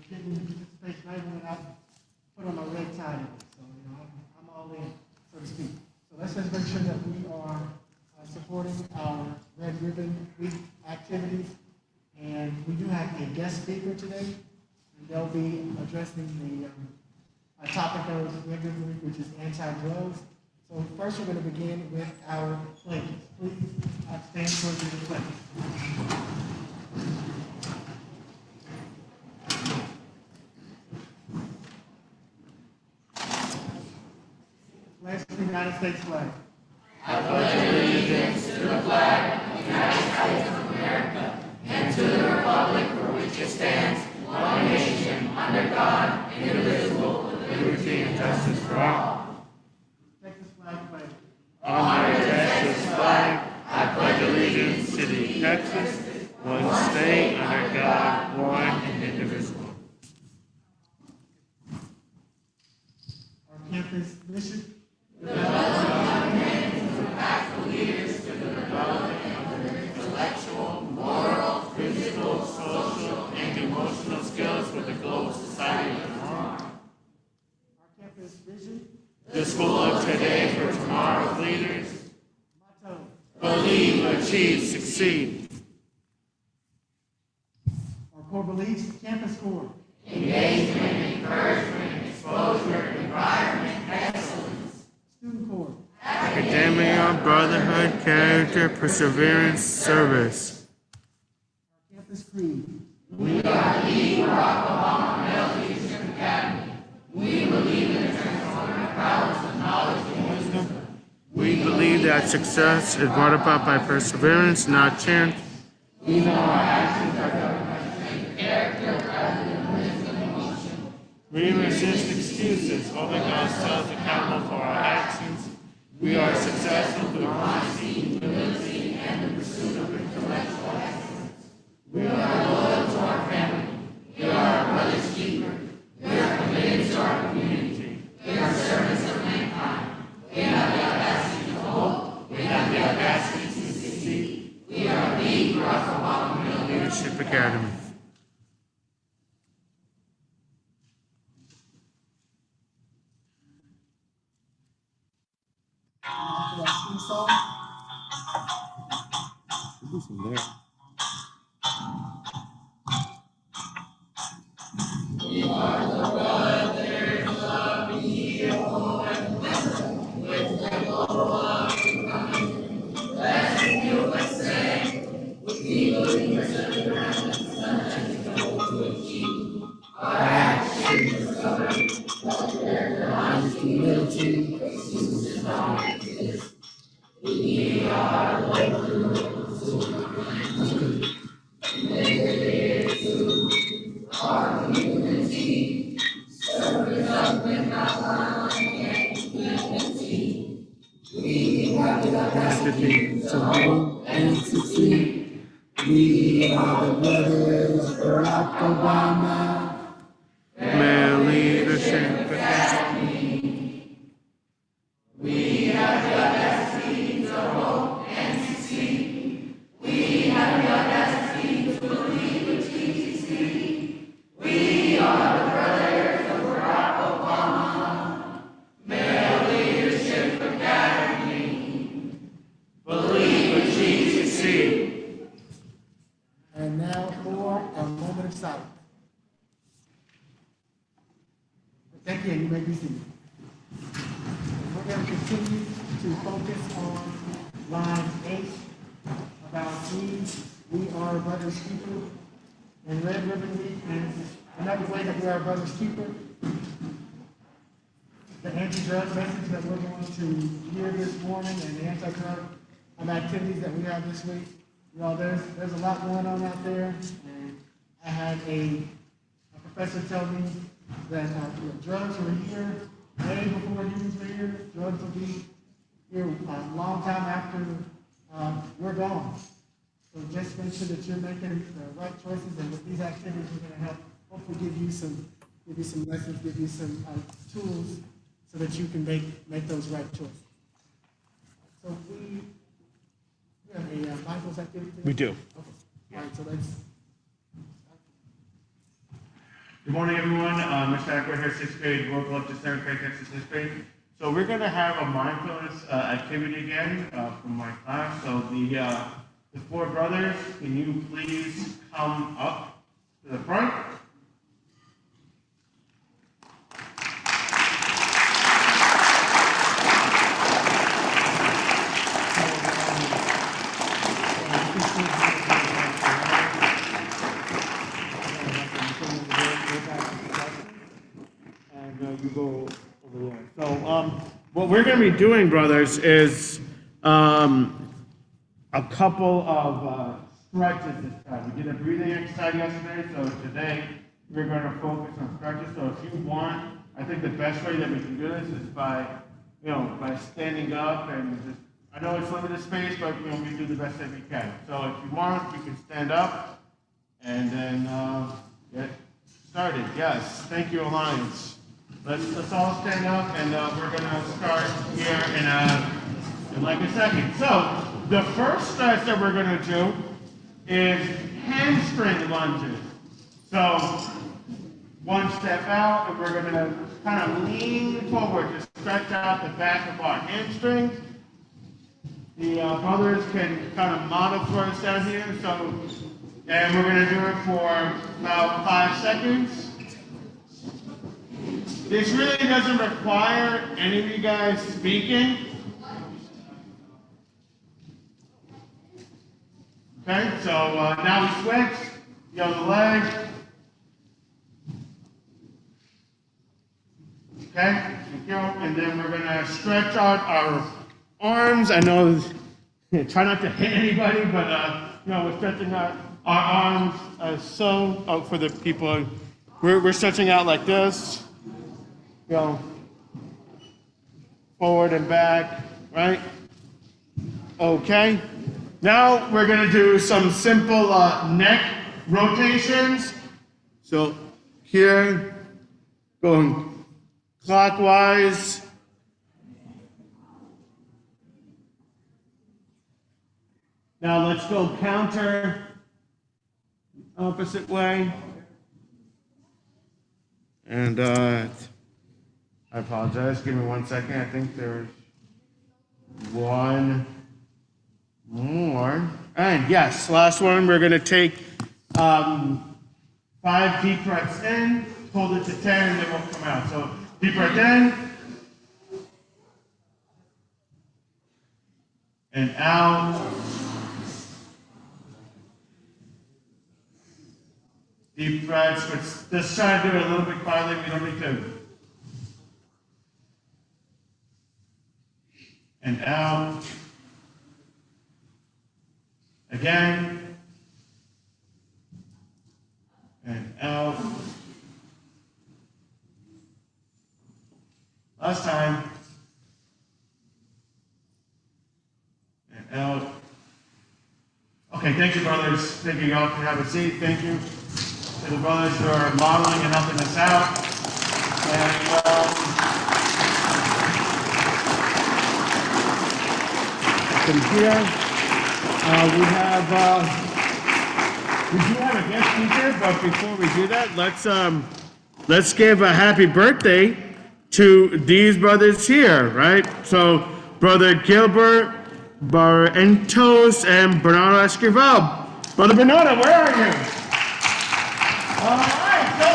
student participation. I even went out and put on my red tie today. So, I'm all in, so to speak. So let's just make sure that we are supporting our Red Ribbon Week activities. And we do have a guest speaker today, and they'll be addressing the topic of Red Ribbon Week, which is anti-drugs. So first we're going to begin with our pledges. Please stand for the pledge. Pledge to the United States flag. I pledge allegiance to the flag of the United States of America and to the republic for which it stands, one nation, under God, indivisible, with liberty and justice for all. Texas flag pledge. On my Texas flag, I pledge allegiance to the Texas, one state under God, one and indivisible. Our campus mission. Develop young men to impactful leaders to the development of their intellectual, moral, physical, social, and emotional skills for the global society of tomorrow. Our campus vision. The school of today for tomorrow's leaders. Motto. Believe, achieve, succeed. Our core beliefs. Campus core. Engagement, encouragement, exposure, environment, excellence. Student core. Academia, brotherhood, character, perseverance, service. Our campus creed. We are the Barack Obama Male Leadership Academy. We believe in the transformative powers of knowledge and wisdom. We believe that success is brought about by perseverance, not chance. We know our actions are governed by strength of character rather than wisdom and emotion. We resist excuses, holding ourselves accountable for our actions. We are successful through honesty, Humility, and the pursuit of intellectual excellence. We are loyal to our family. We are our brother's keeper. We are committed to our community. We are servants of mankind. We have the audacity to hope. We have the audacity to succeed. We are the Barack Obama Male Leadership Academy. After our school song. We are the brothers of the old with the global becoming. Let's USA. We believe in to achieve. Our actions discovered. Honest humility. We are the our community, service of without and unity. We have the capacity to hope and succeed. We are the brothers Barack Obama. Male Leadership Academy. We have the audacity to hope and succeed. We have the audacity to believe and succeed. We are the brothers of Barack Obama. Male Leadership Academy. Believe, achieve, succeed. And now for a moment of silence. Thank you. You may be seated. We're going to continue to focus on line 8 about we are brother's keeper. And Red Ribbon Week is another way that we are brother's keeper. The anti-drug message that we're going to hear this morning and the anti-drug activities that we have this week. There's a lot going on out there. And I had a professor tell me that drugs were here way before humans were here. Drugs will be here a long time after we're gone. So just make sure that you're making the right choices, and with these activities, we're going to help hopefully give you some lessons, give you some tools so that you can make those right choices. So we have a mindfulness activity today? We do. Okay. All right, so let's Good morning, everyone. Mr. Ackroyd here, 6th grade, Royal Collective Center, Craig, Texas, 6th grade. So we're going to have a mindfulness activity again from my class. So the four brothers, can you please come up to the front? You go over there. So what we're going to be doing, brothers, is a couple of stretches this time. We did a breathing exercise yesterday, so today we're going to focus on stretches. So if you want, I think the best way that we can do this is by standing up and just, I know it's limited space, but we do the best that we can. So if you want, you can stand up and then get started. Yes, thank you, Alliance. Let's all stand up, and we're going to start here in like a second. So the first stretch that we're going to do is hamstring lunges. So one step out, and we're going to kind of lean forward to stretch out the back of our hamstrings. The brothers can kind of model for us down here. So, and we're going to do it for about 5 seconds. This really doesn't require any of you guys speaking. Okay, so now we switch. The other leg. Okay, thank you. And then we're going to stretch out our arms. I know, try not to hit anybody, but we're stretching out our arms for the people. We're stretching out like this. Go forward and back, right? Okay. Now we're going to do some simple neck rotations. So here, going clockwise. Now let's go counter, opposite way. And I apologize. Give me 1 second. I think there's one more. And yes, last one. We're going to take 5 deep breaths in, hold it to 10, and then we'll come out. So deep breath in and out. Deep breaths, but let's try to do it a little bit quietly. We don't need to. And out. Again. And out. Last time. And out. Okay, thank you, brothers. Thank you. Y'all can have a seat. Thank you to the brothers who are modeling and helping us out. And from here, we do have a guest speaker, but before we do that, let's give a happy birthday to these brothers here, right? So, Brother Gilbert Barrientos and Bernardo Esquivel. Brother Bernardo, where are you? All right, so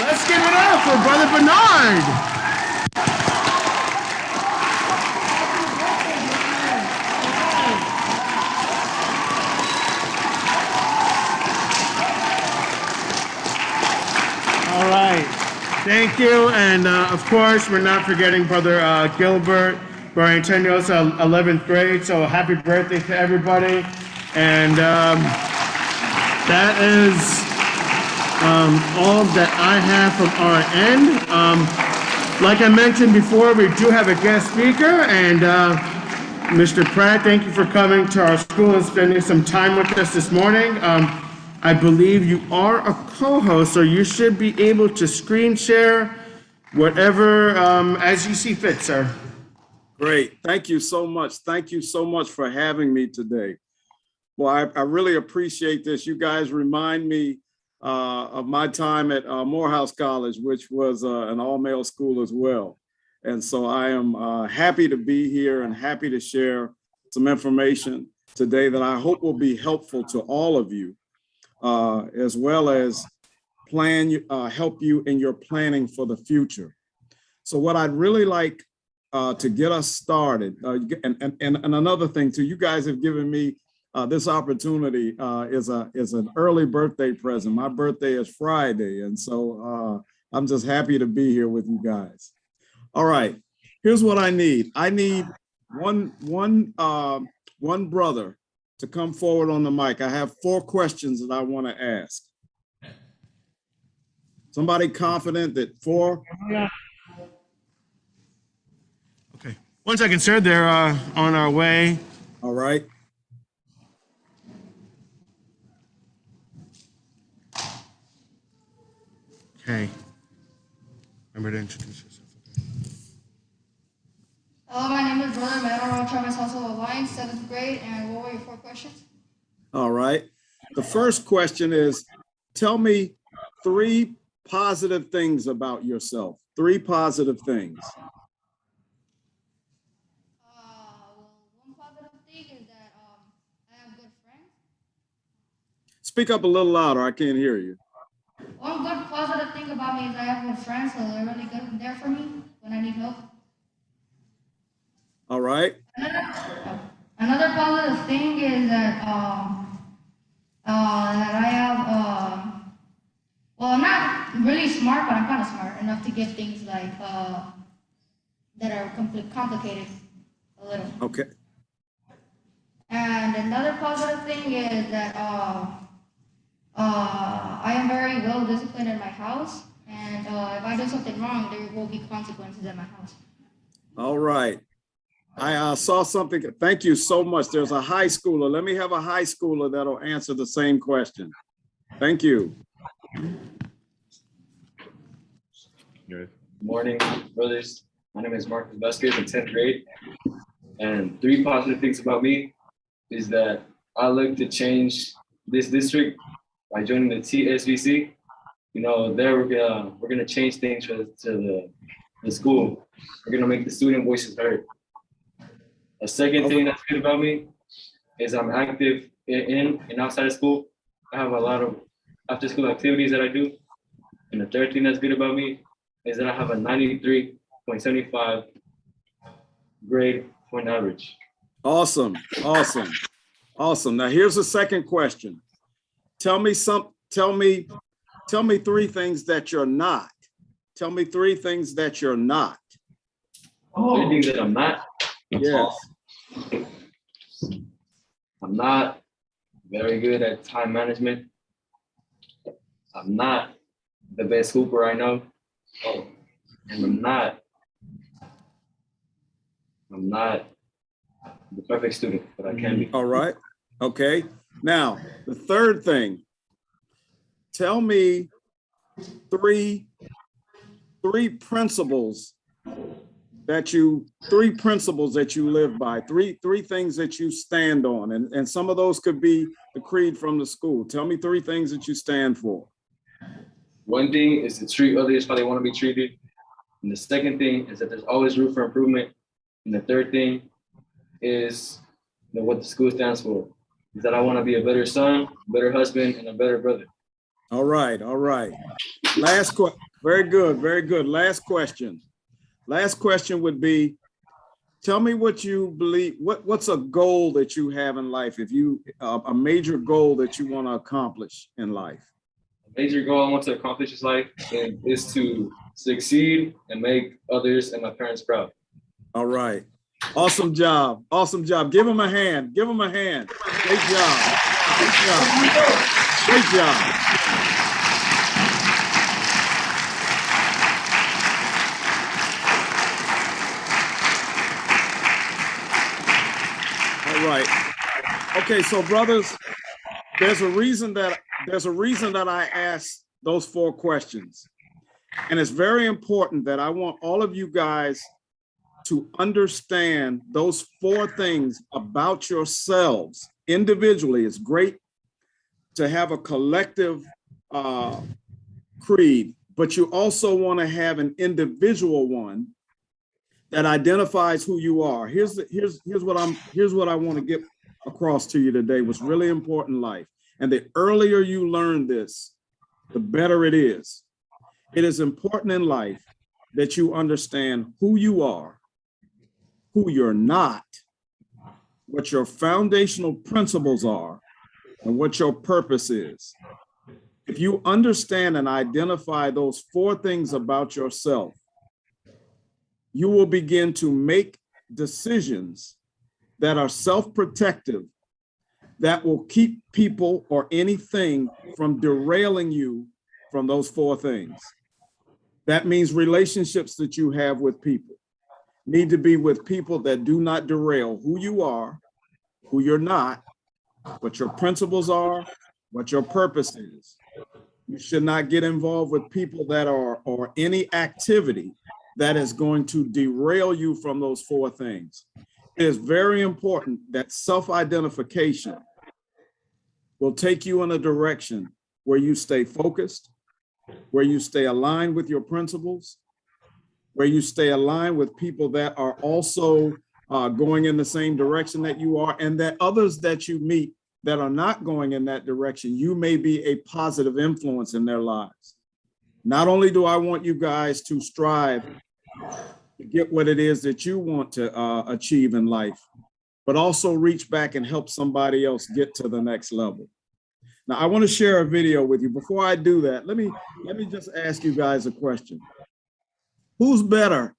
let's give it up for Brother Bernard. All right, thank you, and of course, we're not forgetting Brother Gilbert Barrientos, 11th grade, so happy birthday to everybody, and that is all that I have from our end. Like I mentioned before, we do have a guest speaker, and Mr. Pratt, thank you for coming to our school and spending some time with us this morning. I believe you are a co-host, so you should be able to screen share whatever as you see fit, sir. Great. Thank you so much. Thank you so much for having me today. Well, I really appreciate this. You guys remind me of my time at Morehouse College, which was an all-male school as well. And so I am happy to be here and happy to share some information today that I hope will be helpful to all of you, as well as help you in your planning for the future. So what I'd really like to get us started, and another thing too, you guys have given me this opportunity is an early birthday present. My birthday is Friday, and so I'm just happy to be here with you guys. All right, here's what I need. I need one brother to come forward on the mic. I have 4 questions that I want to ask. Somebody confident that 4? Okay. 1 second, sir. They're on our way. All right. Okay. Remember to introduce yourself. Hello, my name is Brother Manuel Travis Household Alliance, 7th grade, and what were your 4 questions? All right. The first question is, tell me 3 positive things about yourself. 3 positive things. Well, one positive thing is that I have good friends. Speak up a little louder. I can't hear you. One good positive thing about me is I have good friends, so they're really good there for me when I need help. All right. Another positive thing is that I have well, I'm not really smart, but I'm kind of smart enough to get things like that are complicated a little. Okay. And another positive thing is that I am very well disciplined in my house, and if I do something wrong, there will be consequences in my house. All right. I saw something. Thank you so much. There's a high schooler. Let me have a high schooler that'll answer the same question. Thank you. Good morning, brothers. My name is Marcus Vasquez in 10th grade. And 3 positive things about me is that I look to change this district by joining the TSVC. You know, there we're gonna change things to the school. We're gonna make the student voices heard. A second thing that's good about me is I'm active in and outside of school. I have a lot of after school activities that I do. And the third thing that's good about me is that I have a 93.75 grade point average. Awesome. Awesome. Awesome. Now here's the second question. Tell me 3 things that you're not. Tell me 3 things that you're not. 3 things that I'm not. Yes. I'm not very good at time management. I'm not the best hooper I know. And I'm not the perfect student, but I can be. All right. Okay. Now, the third thing. Tell me 3 principles that you live by, three things that you stand on. And some of those could be the creed from the school. Tell me 3 things that you stand for. One thing is to treat others how they want to be treated. And the second thing is that there's always room for improvement. And the third thing is what the school stands for, is that I want to be a better son, better husband, and a better brother. All right. All right. Last question. Very good. Very good. Last question. Last question would be, tell me what you believe, what's a goal that you have in life, if you, a major goal that you want to accomplish in life? A major goal I want to accomplish in life is to succeed and make others and my parents proud. All right. Awesome job. Awesome job. Give them a hand. Give them a hand. Great job. Great job. Great job. All right. Okay, so brothers, there's a reason that I asked those 4 questions. And it's very important that I want all of you guys to understand those 4 things about yourselves individually. It's great to have a collective creed, but you also want to have an individual one that identifies who you are. Here's what I want to get across to you today. What's really important in life, and the earlier you learn this, the better it is. It is important in life that you understand who you are, who you're not, what your foundational principles are, and what your purpose is. If you understand and identify those 4 things about yourself, you will begin to make decisions that are self-protective, that will keep people or anything from derailing you from those 4 things. That means relationships that you have with people need to be with people that do not derail who you are, who you're not, what your principles are, what your purpose is. You should not get involved with people that are, or any activity that is going to derail you from those 4 things. It is very important that self-identification will take you in a direction where you stay focused, where you stay aligned with your principles, where you stay aligned with people that are also going in the same direction that you are, and that others that you meet that are not going in that direction, you may be a positive influence in their lives. Not only do I want you guys to strive to get what it is that you want to achieve in life, but also reach back and help somebody else get to the next level. Now, I want to share a video with you. Before I do that, let me just ask you guys a question. Who's better?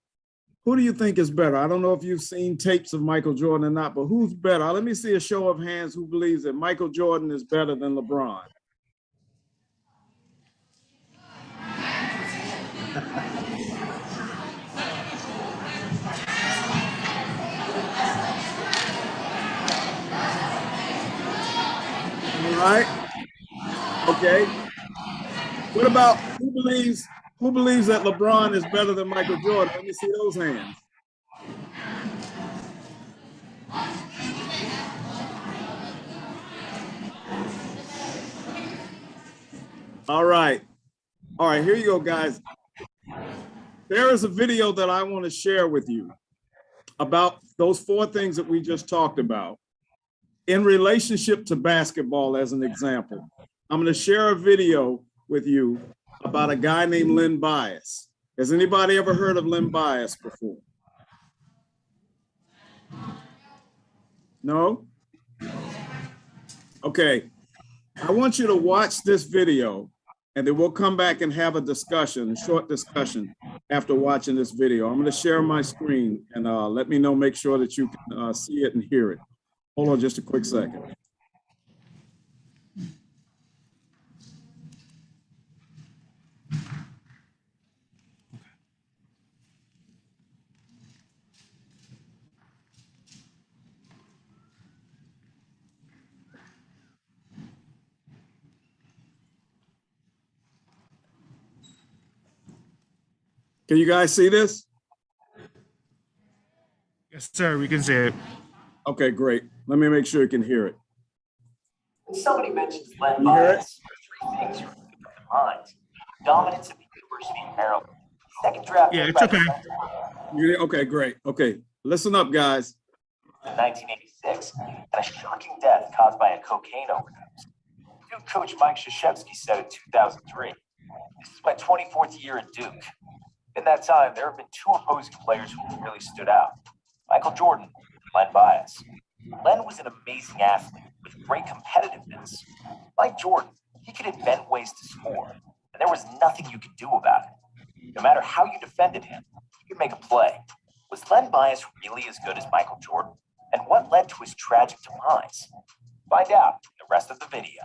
Who do you think is better? I don't know if you've seen tapes of Michael Jordan or not, but who's better? Let me see a show of hands who believes that Michael Jordan is better than LeBron. All right. Okay. What about who believes that LeBron is better than Michael Jordan? Let me see those hands. All right. All right, here you go, guys. There is a video that I want to share with you about those 4 things that we just talked about in relationship to basketball as an example. I'm going to share a video with you about a guy named Lenny Bias. Has anybody ever heard of Lenny Bias before? No? Okay. I want you to watch this video, and then we'll come back and have a discussion, a short discussion after watching this video. I'm going to share my screen, and let me know, make sure that you can see it and hear it. Hold on just a quick second. Can you guys see this? Yes, sir. We can see it. Okay, great. Let me make sure you can hear it. When somebody mentions Lenny You hear it? Bias, there's 3 things you keep in mind. Dominance at the University of Maryland. Second draft Yeah, pick it's by the okay. Sentinels Okay, great. Okay, listen up, guys. in 1986, and a shocking death caused by a cocaine overdose. Duke coach Mike Krzyzewski said in 2003, "This is my 24th year at Duke. In that time, there have been 2 opposing players who really stood out: Michael Jordan and Len Bias. Len was an amazing athlete with great competitiveness. Like Jordan, he could invent ways to score, and there was nothing you could do about it. No matter how you defended him, he could make a play. Was Len Bias really as good as Michael Jordan? And what led to his tragic demise? Find out in the rest of the video.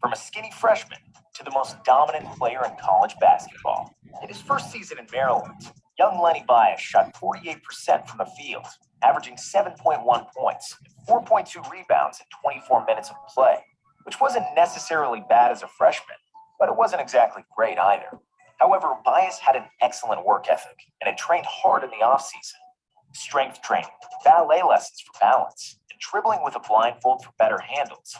From a skinny freshman to the most dominant player in college basketball. In his first season in Maryland, young Lenny Bias shot 48% from the field, averaging 7.1 points, 4.2 rebounds in 24 minutes of play, which wasn't necessarily bad as a freshman, but it wasn't exactly great either. However, Bias had an excellent work ethic and had trained hard in the offseason. Strength training, ballet lessons for balance, and dribbling with a blindfold for better handles.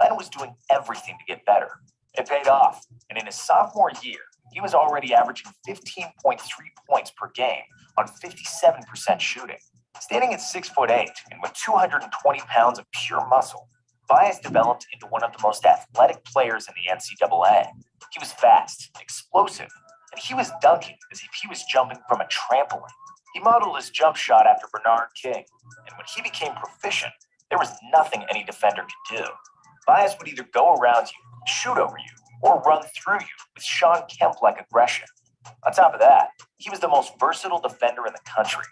Len was doing everything to get better. It paid off, and in his sophomore year, he was already averaging 15.3 points per game on 57% shooting. Standing at 6'8" and with 220 pounds of pure muscle, Bias developed into one of the most athletic players in the NCAA. He was fast, explosive, and he was dunking as if he was jumping from a trampoline. He modeled his jump shot after Bernard King, and when he became proficient, there was nothing any defender could do. Bias would either go around you, shoot over you, or run through you with Sean Kemp-like aggression. On top of that, he was the most versatile defender in the country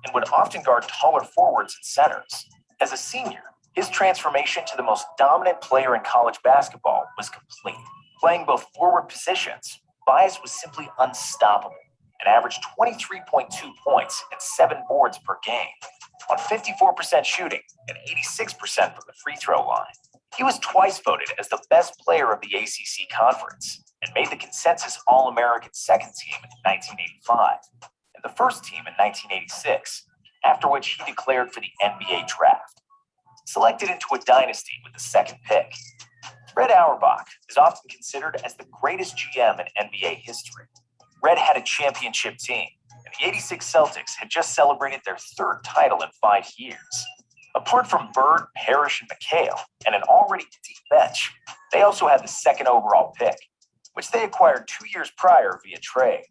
and would often guard taller forwards and centers. As a senior, his transformation to the most dominant player in college basketball was complete. Playing both forward positions, Bias was simply unstoppable and averaged 23.2 points and 7 boards per game on 54% shooting and 86% from the free throw line. He was twice voted as the best player of the ACC conference and made the consensus All-American second team in 1985 and the first team in 1986, after which he declared for the NBA draft. Selected into a dynasty with the second pick, Red Auerbach is often considered as the greatest GM in NBA history. Red had a championship team, and the '86 Celtics had just celebrated their third title in 5 years. Apart from Bird, Parrish, and McHale, and an already deep bench, they also had the second overall pick, which they acquired 2 years prior via trade.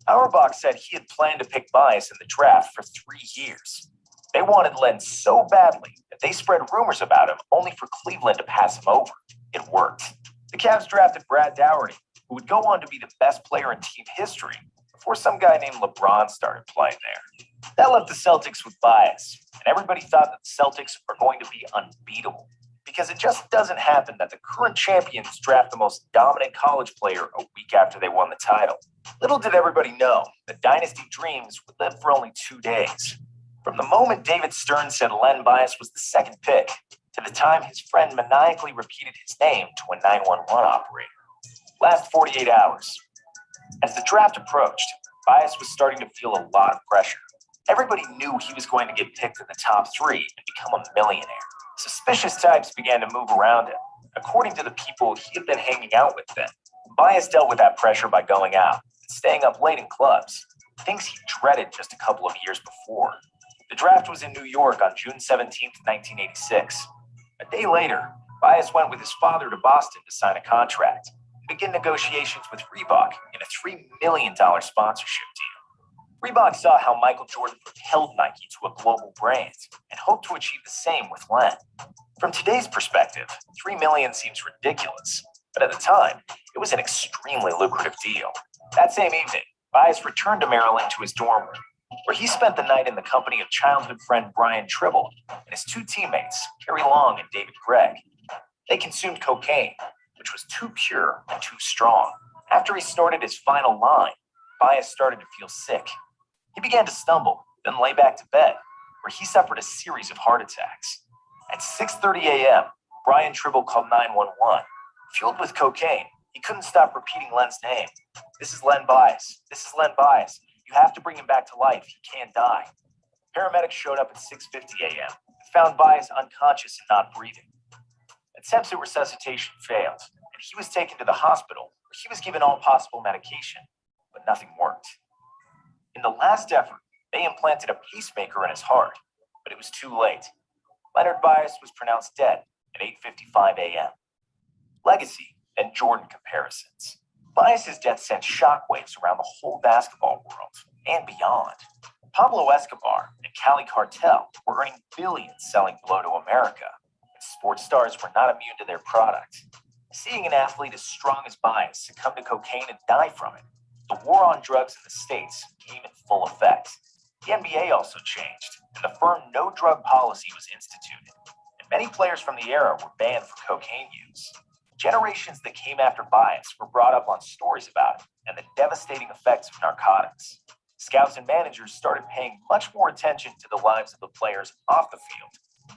Auerbach said he had planned to pick Bias in the draft for 3 years. They wanted Len so badly that they spread rumors about him only for Cleveland to pass him over. It worked. The Cavs drafted Brad Daugherty, who would go on to be the best player in team history before some guy named LeBron started playing there. That left the Celtics with Bias, and everybody thought that the Celtics are going to be unbeatable, because it just doesn't happen that the current champions draft the most dominant college player a week after they won the title. Little did everybody know that dynasty dreams would live for only 2 days. From the moment David Stern said Len Bias was the second pick, to the time his friend maniacally repeated his name to a 911 operator. Last 48 hours. As the draft approached, Bias was starting to feel a lot of pressure. Everybody knew he was going to get picked in the top 3 and become a millionaire. Suspicious types began to move around him. According to the people he had been hanging out with then, Bias dealt with that pressure by going out and staying up late in clubs, things he dreaded just a couple of years before. The draft was in New York on June 17, 1986. A day later, Bias went with his father to Boston to sign a contract and begin negotiations with Reebok in a $3 million sponsorship deal. Reebok saw how Michael Jordan propelled Nike to a global brand and hoped to achieve the same with Len. From today's perspective, $3 million seems ridiculous, but at the time, it was an extremely lucrative deal. That same evening, Bias returned to Maryland to his dorm room, where he spent the night in the company of childhood friend Brian Tribble and his 2 teammates, Kerry Long and David Gregg. They consumed cocaine, which was too pure and too strong. After he snorted his final line, Bias started to feel sick. He began to stumble, then lay back to bed, where he suffered a series of heart attacks. At 6:30 a.m., Brian Tribble called 911. Fueled with cocaine, he couldn't stop repeating Len's name. "This is Len Bias. This is Len Bias. You have to bring him back to life. He can't die." Paramedics showed up at 6:50 a.m. and found Bias unconscious and not breathing. Attempts at resuscitation failed, and he was taken to the hospital, where he was given all possible medication, but nothing worked. In the last effort, they implanted a pacemaker in his heart, but it was too late. Leonard Bias was pronounced dead at 8:55 a.m. Legacy and Jordan comparisons. Bias's death sent shockwaves around the whole basketball world and beyond. Pablo Escobar and Cali Cartel were earning billions selling blow to America, and sports stars were not immune to their product. Seeing an athlete as strong as Bias succumb to cocaine and die from it, the war on drugs in the States came in full effect. The NBA also changed, and the firm no drug policy was instituted, and many players from the era were banned for cocaine use. Generations that came after Bias were brought up on stories about it and the devastating effects of narcotics. Scouts and managers started paying much more attention to the lives of the players off the field,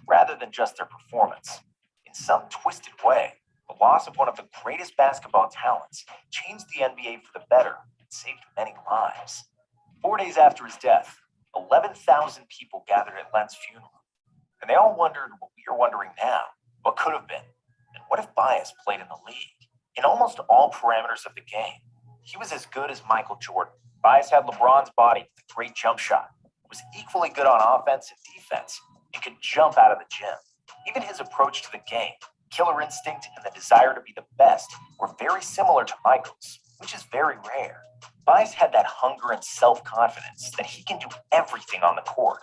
rather than just their performance. In some twisted way, the loss of one of the greatest basketball talents changed the NBA for the better and saved many lives. 4 days after his death, 11,000 people gathered at Len's funeral, and they all wondered what we are wondering now: what could have been. And what if Bias played in the league? In almost all parameters of the game, he was as good as Michael Jordan. Bias had LeBron's body with a great jump shot, was equally good on offense and defense, and could jump out of the gym. Even his approach to the game, killer instinct, and the desire to be the best were very similar to Michael's, which is very rare. Bias had that hunger and self-confidence that he can do everything on the court.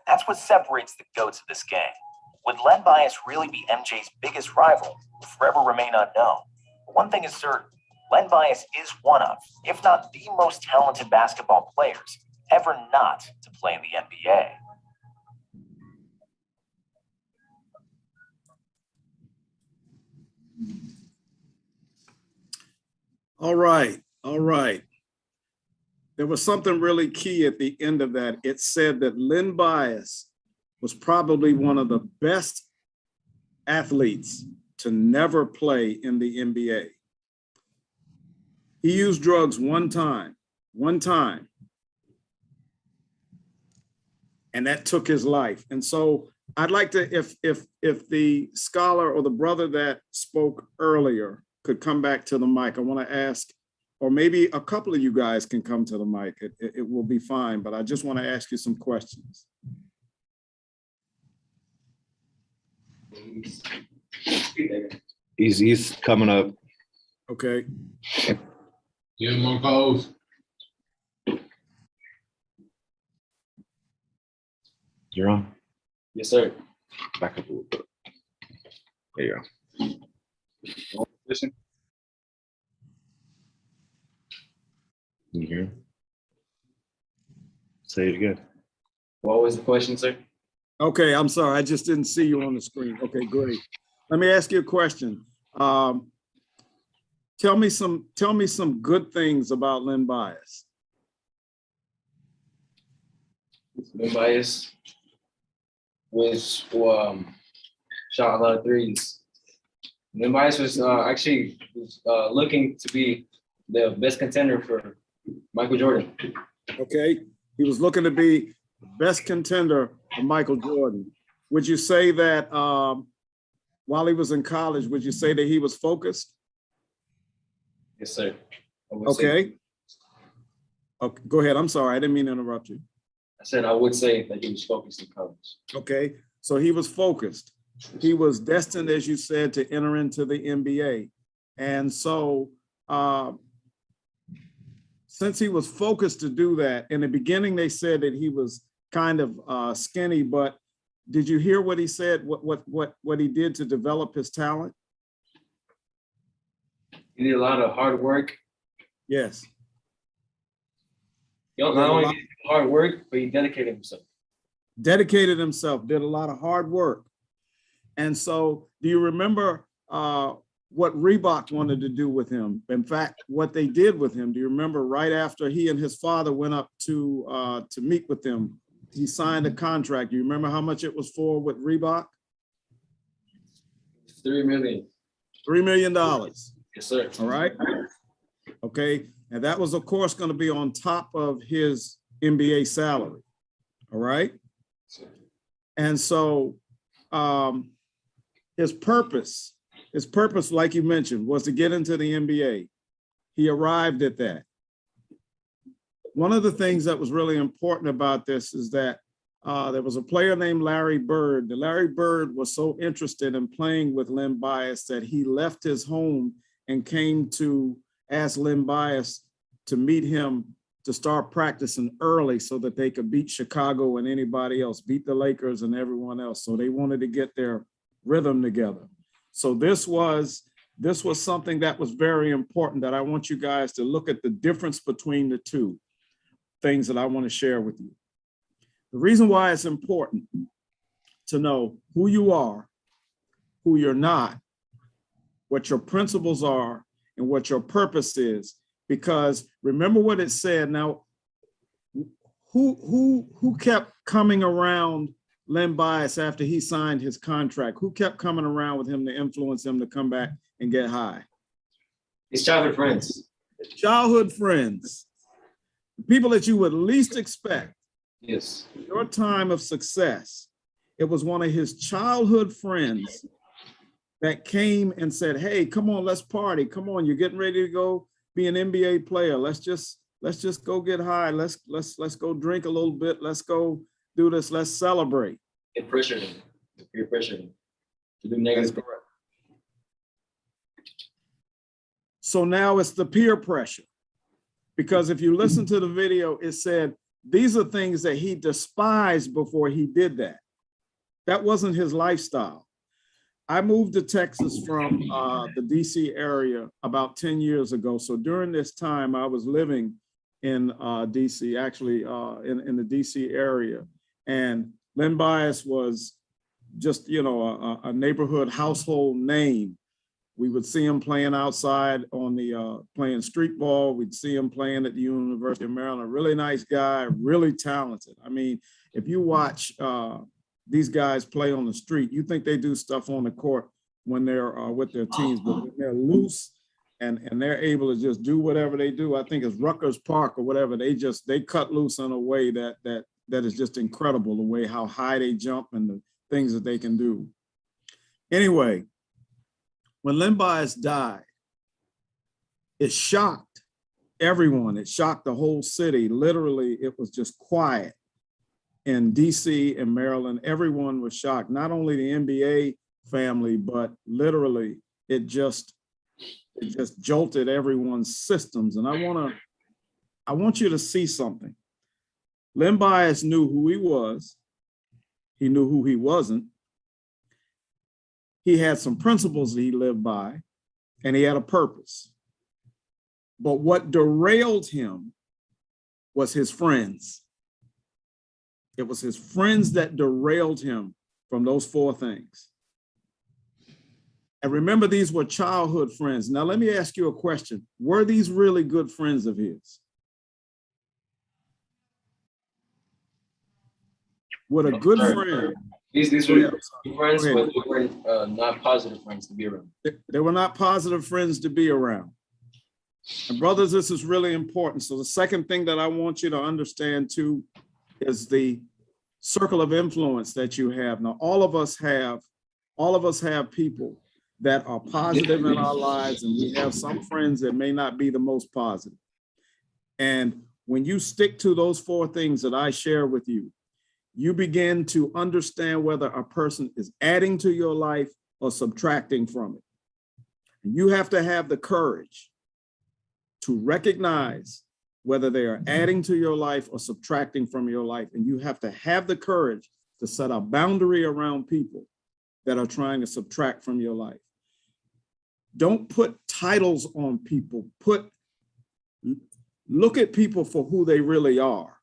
That's what separates the GOATs of this game. Would Len Bias really be MJ's biggest rival will forever remain unknown. But one thing is certain, Len Bias is one of, if not the most talented basketball players ever not to play in the NBA. All right, all right. There was something really key at the end of that. It said that Len Bias was probably one of the best athletes to never play in the NBA. He used drugs one time, and that took his life. And so I'd like to, if the scholar or the brother that spoke earlier could come back to the mic, I want to ask, or maybe a couple of you guys can come to the mic. It will be fine, but I just want to ask you some questions. He's coming up. Okay. Give him one pose. You're on. Yes, sir. Back up a little bit. There you go. Listen. Can you hear him? Say it again. What was the question, sir? Okay, I'm sorry. I just didn't see you on the screen. Okay, great. Let me ask you a question. Tell me some good things about Len Bias. Len Bias was shot a lot of threes. Len Bias was actually looking to be the best contender for Michael Jordan. Okay, he was looking to be the best contender for Michael Jordan. Would you say that while he was in college, would you say that he was focused? Yes, sir. Okay. Okay, go ahead. I'm sorry. I didn't mean to interrupt you. I said I would say that he was focused in college. Okay, so he was focused. He was destined, as you said, to enter into the NBA. And so since he was focused to do that, in the beginning, they said that he was kind of skinny, but did you hear what he said, what he did to develop his talent? He did a lot of hard work. Yes. He not only did hard work, but he dedicated himself. Dedicated himself, did a lot of hard work. And so do you remember what Reebok wanted to do with him? In fact, what they did with him, do you remember right after he and his father went up to meet with him, he signed a contract. Do you remember how much it was for with Reebok? $3 million. $3 million. Yes, sir. All right. Okay. And that was, of course, going to be on top of his NBA salary. All right. And so his purpose, like you mentioned, was to get into the NBA. He arrived at that. One of the things that was really important about this is that there was a player named Larry Bird. Larry Bird was so interested in playing with Len Bias that he left his home and came to ask Len Bias to meet him to start practicing early so that they could beat Chicago and anybody else, beat the Lakers and everyone else. So they wanted to get their rhythm together. So this was something that was very important that I want you guys to look at the difference between the two things that I want to share with you. The reason why it's important to know who you are, who you're not, what your principles are, and what your purpose is, because remember what it said. Now, who kept coming around Len Bias after he signed his contract? Who kept coming around with him to influence him to come back and get high? His childhood friends. Childhood friends. People that you would least expect. Yes. Your time of success. It was one of his childhood friends that came and said, hey, come on, let's party. Come on, you're getting ready to go be an NBA player. Let's just go get high. Let's go drink a little bit. Let's go do this. Let's celebrate. It pressured him. Peer pressured him to do negative. That's correct. So now it's the peer pressure. Because if you listen to the video, it said these are things that he despised before he did that. That wasn't his lifestyle. I moved to Texas from the DC area about 10 years ago. So during this time, I was living in DC, actually in the DC area. And Lenny Bias was just, you know, a neighborhood household name. We would see him playing outside on the playing street ball. We'd see him playing at the University of Maryland. A really nice guy, really talented. I mean, if you watch these guys play on the street, you think they do stuff on the court when they're with their teams, but when they're loose and they're able to just do whatever they do. I think it's Rutgers Park or whatever. They cut loose in a way that is just incredible. The way how high they jump and the things that they can do. Anyway. When Lenny Bias died, it shocked everyone. It shocked the whole city. Literally, it was just quiet in DC and Maryland. Everyone was shocked, not only the NBA family, but literally it just jolted everyone's systems. And I want you to see something. Lenny Bias knew who he was. He knew who he wasn't. He had some principles that he lived by, and he had a purpose. But what derailed him was his friends. It was his friends that derailed him from those four things. And remember, these were childhood friends. Now, let me ask you a question. Were these really good friends of his? Would a good friend... These were friends, but they were not positive friends to be around. They were not positive friends to be around. And brothers, this is really important. So the second thing that I want you to understand too is the circle of influence that you have. Now, all of us have people that are positive in our lives, and we have some friends that may not be the most positive. And when you stick to those four things that I share with you, you begin to understand whether a person is adding to your life or subtracting from it. And you have to have the courage to recognize whether they are adding to your life or subtracting from your life. And you have to have the courage to set a boundary around people that are trying to subtract from your life. Don't put titles on people. Look at people for who they really are.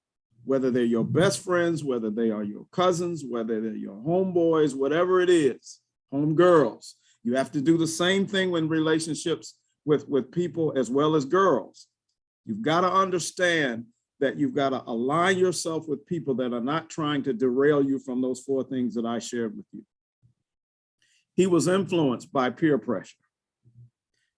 Whether they're your best friends, whether they are your cousins, whether they're your homeboys, whatever it is, homegirls. You have to do the same thing in relationships with people as well as girls. You've got to understand that you've got to align yourself with people that are not trying to derail you from those four things that I shared with you. He was influenced by peer pressure.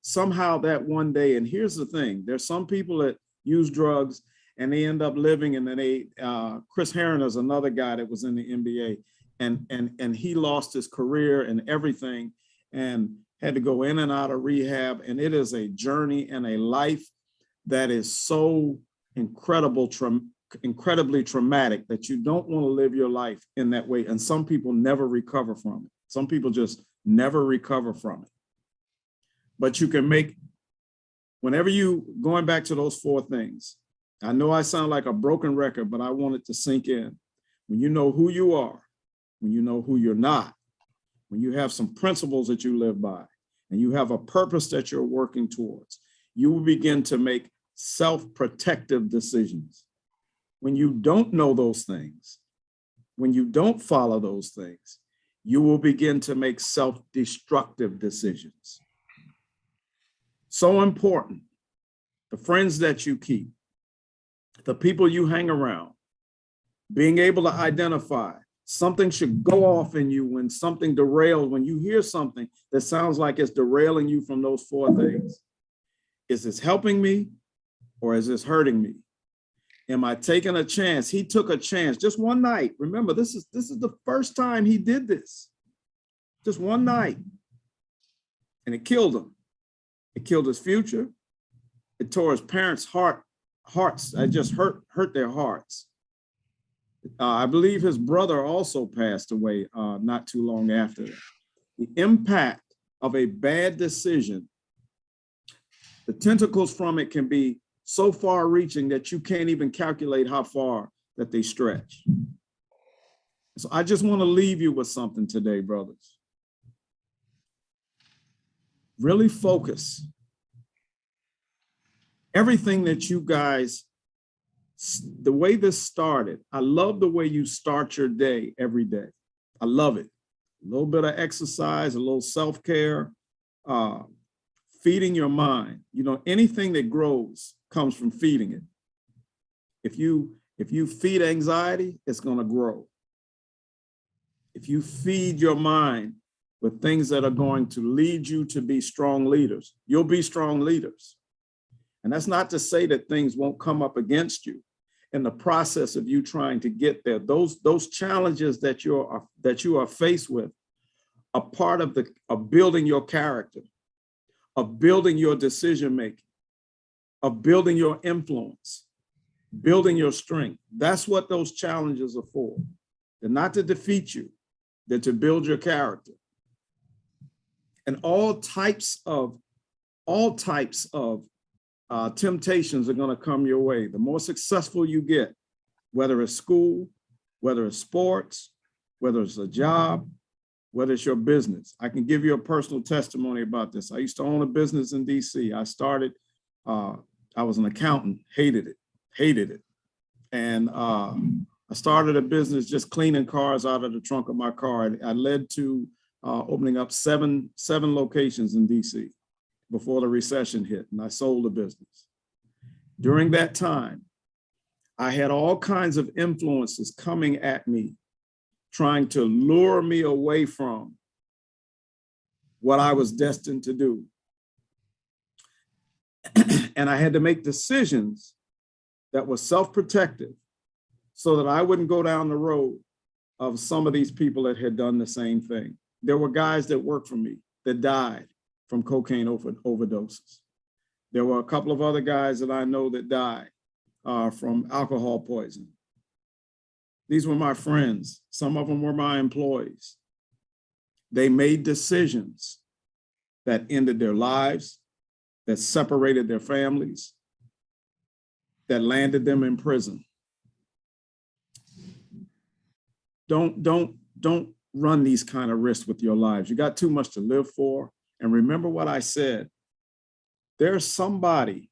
Somehow that one day, and here's the thing, there's some people that use drugs and they end up living, and then Chris Herron is another guy that was in the NBA, and he lost his career and everything and had to go in and out of rehab. And it is a journey and a life that is so incredibly traumatic that you don't want to live your life in that way. And some people never recover from it. Some people just never recover from it. But you can make, whenever you, going back to those four things, I know I sound like a broken record, but I want it to sink in. When you know who you are, when you know who you're not, when you have some principles that you live by, and you have a purpose that you're working towards, you will begin to make self-protective decisions. When you don't know those things, when you don't follow those things, you will begin to make self-destructive decisions. So important, the friends that you keep, the people you hang around, being able to identify something should go off in you when something derails, when you hear something that sounds like it's derailing you from those four things. Is this helping me or is this hurting me? Am I taking a chance? He took a chance just one night. Remember, this is the first time he did this. Just one night. and it killed him. It killed his future. It tore his parents' hearts. It just hurt their hearts. I believe his brother also passed away not too long after that. The impact of a bad decision, the tentacles from it can be so far reaching that you can't even calculate how far that they stretch. So I just want to leave you with something today, brothers. Really focus. Everything that you guys, the way this started, I love the way you start your day every day. I love it. A little bit of exercise, a little self-care, feeding your mind. You know, anything that grows comes from feeding it. If you feed anxiety, it's going to grow. If you feed your mind with things that are going to lead you to be strong leaders, you'll be strong leaders. And that's not to say that things won't come up against you in the process of you trying to get there. Those challenges that you are faced with are part of building your character, of building your decision making, of building your influence, building your strength. That's what those challenges are for. They're not to defeat you, they're to build your character. And all types of temptations are going to come your way. The more successful you get, whether it's school, whether it's sports, whether it's a job, whether it's your business. I can give you a personal testimony about this. I used to own a business in DC. I was an accountant, hated it. And I started a business just cleaning cars out of the trunk of my car. I led to opening up seven locations in DC before the recession hit, and I sold the business. During that time, I had all kinds of influences coming at me, trying to lure me away from what I was destined to do. And I had to make decisions that were self-protective so that I wouldn't go down the road of some of these people that had done the same thing. There were guys that worked for me that died from cocaine overdoses. There were a couple of other guys that I know that died from alcohol poisoning. These were my friends. Some of them were my employees. They made decisions that ended their lives, that separated their families, that landed them in prison. Don't run these kind of risks with your lives. You got too much to live for. And remember what I said, there's somebody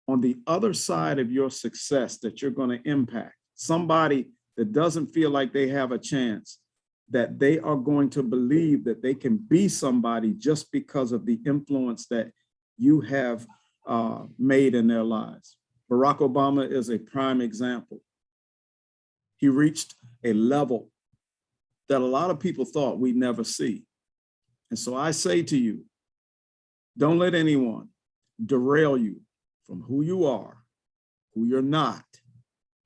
on the other side of your success that you're going to impact. Somebody that doesn't feel like they have a chance, that they are going to believe that they can be somebody just because of the influence that you have made in their lives. Barack Obama is a prime example. He reached a level that a lot of people thought we'd never see. And so I say to you, don't let anyone derail you from who you are, who you're not,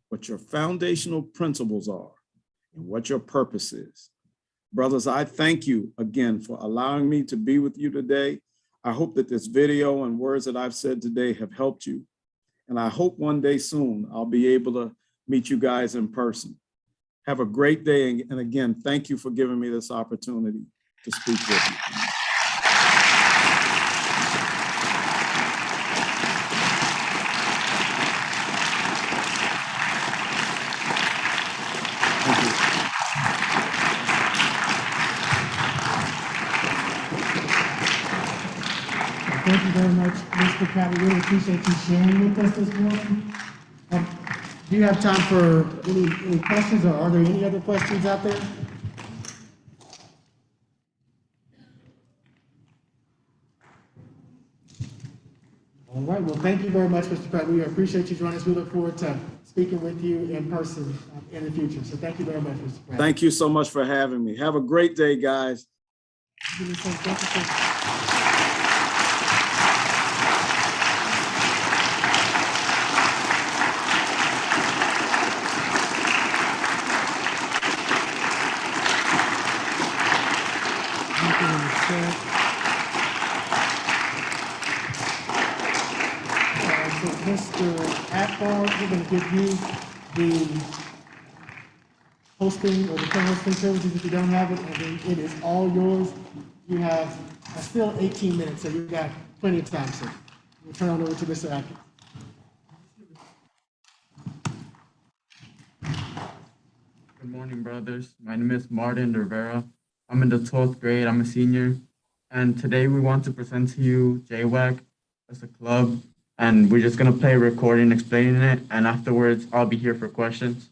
what your foundational principles are, and what your purpose is. Brothers, I thank you again for allowing me to be with you today. I hope that this video and words that I've said today have helped you. And I hope one day soon I'll be able to meet you guys in person. Have a great day. And again, thank you for giving me this opportunity to speak with you. Thank you very much, Mr. Pratt. We really appreciate you sharing with us this morning. Do you have time for any questions, or are there any other questions out there? All right, well, thank you very much, Mr. Pratt. We appreciate you joining us. We look forward to speaking with you in person in the future. So thank you very much, Mr. Pratt. Thank you so much for having me. Have a great day, guys. Thank you, sir. Thank you, sir. Mr. Akbar, we're going to give you the hosting or the co-hosting privileges if you don't have it, and then it is all yours. You have still 18 minutes, so you've got plenty of time, sir. We'll turn it over to Mr. Akbar. Good morning, brothers. My name is Martin Rivera. I'm in the 12th grade. I'm a senior. And today we want to present to you JWAC as a club. And we're just going to play a recording explaining it. And afterwards, I'll be here for questions.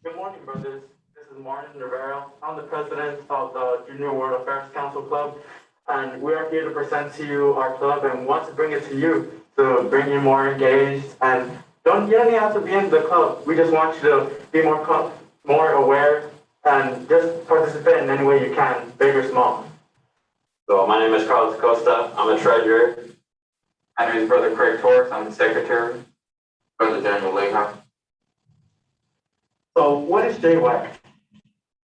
Good morning, brothers. This is Martin Rivera. I'm the president of the Junior World Affairs Council Club, and we are here to present to you our club and want to bring it to you to bring you more engaged. And you don't even have to be in the club. We just want you to be more aware and just participate in any way you can, big or small. So my name is Carlos Costa. I'm a treasurer. My name is Brother Craig Torres. I'm the secretary. Brother Daniel Leha. So what is JWAC?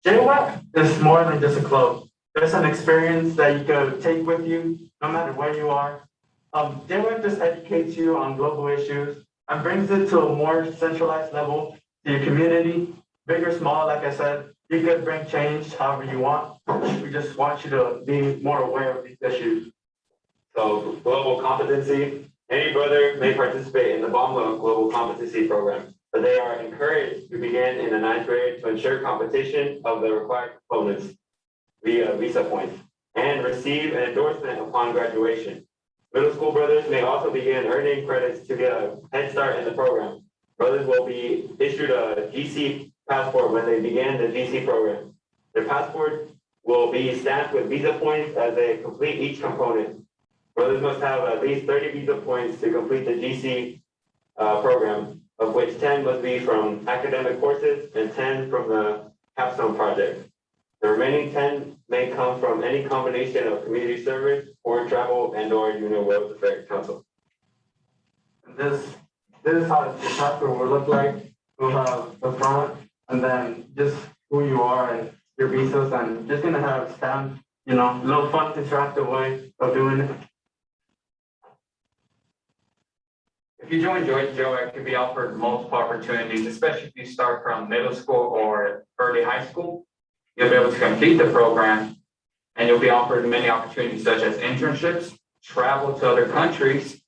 JWAC is more than just a club. It's an experience that you can take with you no matter where you are. JWAC just educates you on global issues and brings it to a more centralized level to your community, big or small, like I said. You could bring change however you want. We just want you to be more aware of these issues. So global competency. Any brother may participate in the BOMLA Global Competency Program, but they are encouraged to begin in the 9th grade to ensure competition of the required components via visa points and receive an endorsement upon graduation. Middle school brothers may also begin earning credits to get a head start in the program. Brothers will be issued a GC passport when they begin the GC program. Their passport will be stamped with visa points as they complete each component. Brothers must have at least 30 visa points to complete the GC program, of which 10 must be from academic courses and 10 from the capstone project. The remaining 10 may come from any combination of community service, foreign travel, and/or Junior World Affairs Council. This is how the chapter will look like. We'll have the front and then just who you are and your visas, and just gonna have stamp, a little fun interactive way of doing it. If you join JWAC, you'll be offered multiple opportunities, especially if you start from middle school or early high school. You'll be able to complete the program, and you'll be offered many opportunities such as internships, travel to other countries.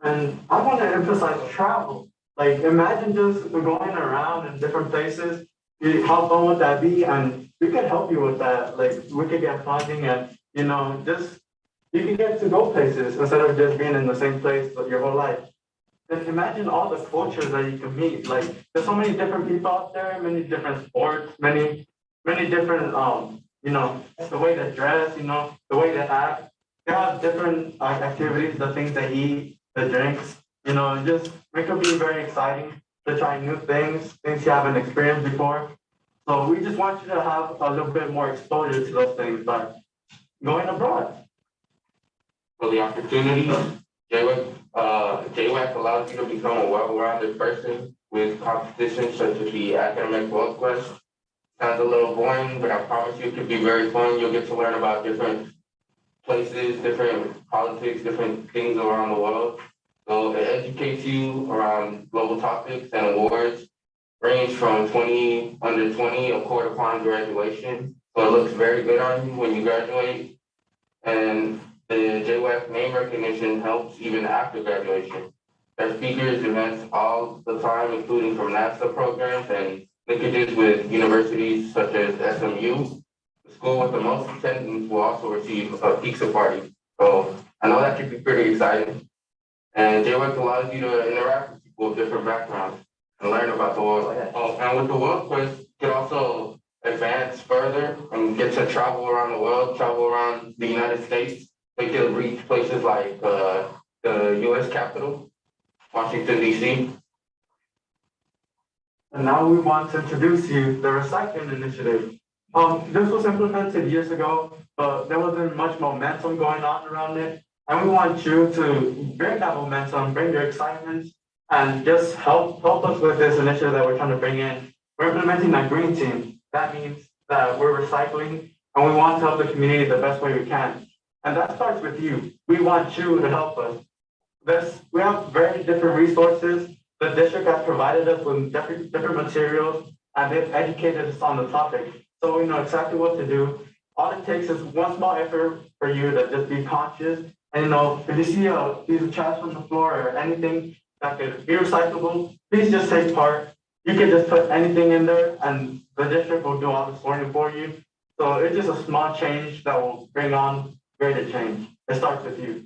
And I want to emphasize travel. Like, imagine just going around in different places. How fun would that be? And we could help you with that. Like, we could get funding and, just, you can get to go places instead of just being in the same place your whole life. Just imagine all the cultures that you can meet. Like, there's so many different people out there, many different sports, many different, the way they dress, the way they act. They have different activities, the things they eat, the drinks, just it could be very exciting to try new things you haven't experienced before. So we just want you to have a little bit more exposure to those things by going abroad. For the opportunities, JWAC allows you to become a well-rounded person with competitions such as the Academic World Quest. Sounds a little boring, but I promise you it can be very fun. You'll get to learn about different places, different politics, different things around the world. So it educates you around global topics and awards, range from 20 under 20, of course, upon graduation. So it looks very good on you when you graduate. And the JWAC name recognition helps even after graduation. There's speakers, events all the time, including from NASA programs and linkages with universities such as SMU. The school with the most attendance will also receive a pizza party. So I know that could be pretty exciting. And JWAC allows you to interact with people of different backgrounds and learn about the world. And with the World Quest, you can also advance further and get to travel around the world, travel around the United States. They can reach places like the U.S. Capitol, Washington, D.C. And now we want to introduce you the Recycling Initiative. This was implemented years ago, but there wasn't much momentum going on around it. And we want you to bring that momentum, bring your excitement, and just help us with this initiative that we're trying to bring in. We're implementing a green team. That means that we're recycling and we want to help the community the best way we can. And that starts with you. We want you to help us. We have very different resources. The district has provided us with different materials and they've educated us on the topic. So we know exactly what to do. All it takes is one small effort for you to just be conscious. And if you see a piece of trash on the floor or anything that could be recyclable, please just take part. You can just put anything in there and the district will do all the sorting for you. So it's just a small change that will bring on greater change. It starts with you.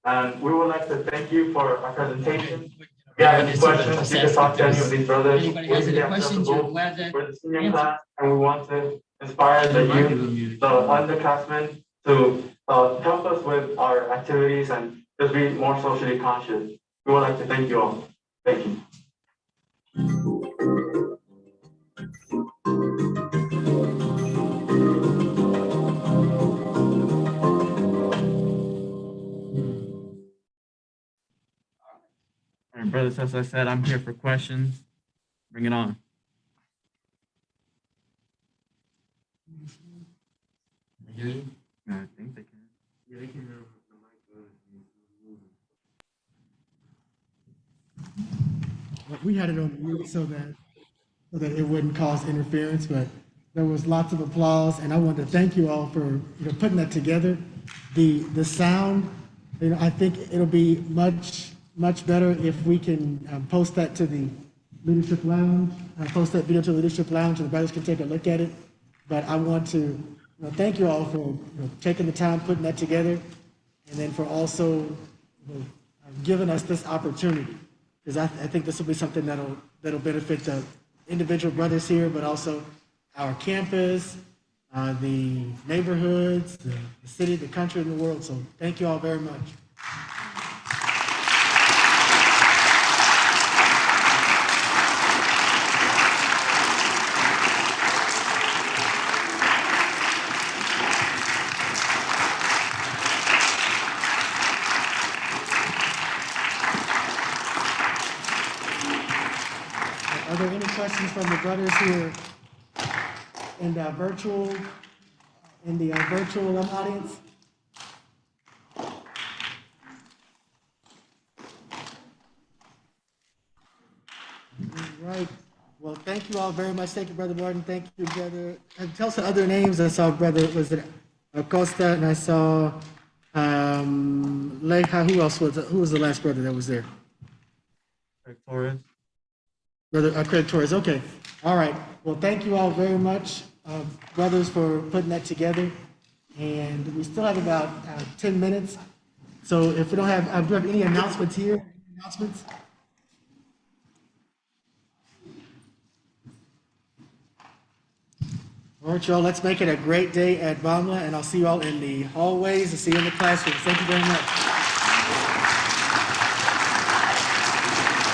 And we would like to thank you for our presentation. If you have any questions, you can talk to any of these brothers. Anybody has any questions, you're glad to We're the senior class, and we want to inspire the youth, the underclassmen, to help us with our activities and just be more socially conscious. We would like to thank you all. Thank you. All right, brothers, as I said, I'm here for questions. Bring it on. hear you. I think they can. Yeah, they can hear the mic. We had it on mute so that it wouldn't cause interference, but there was lots of applause, and I want to thank you all for putting that together. The sound, I think it'll be much better if we can post that to the leadership lounge, post that video to the leadership lounge, and the brothers can take a look at it. But I want to thank you all for taking the time, putting that together, and then for also giving us this opportunity, because I think this will be something that'll benefit the individual brothers here, but also our campus, the neighborhoods, the city, the country, and the world. So thank you all very much. Are there any questions from the brothers here in the virtual audience? Right. Well, thank you all very much. Thank you, Brother Martin. Thank you, Brother. Tell us the other names. I saw Brother, was it Acosta, and I saw Leja. Who was the last brother that was there? Craig Torres. Brother Craig Torres. Okay. All right. Well, thank you all very much, brothers, for putting that together. And we still have about 10 minutes. So if we don't have, do we have any announcements here? Any announcements? All right, y'all, let's make it a great day at Bamla, and I'll see you all in the hallways and see you in the classrooms. Thank you very much.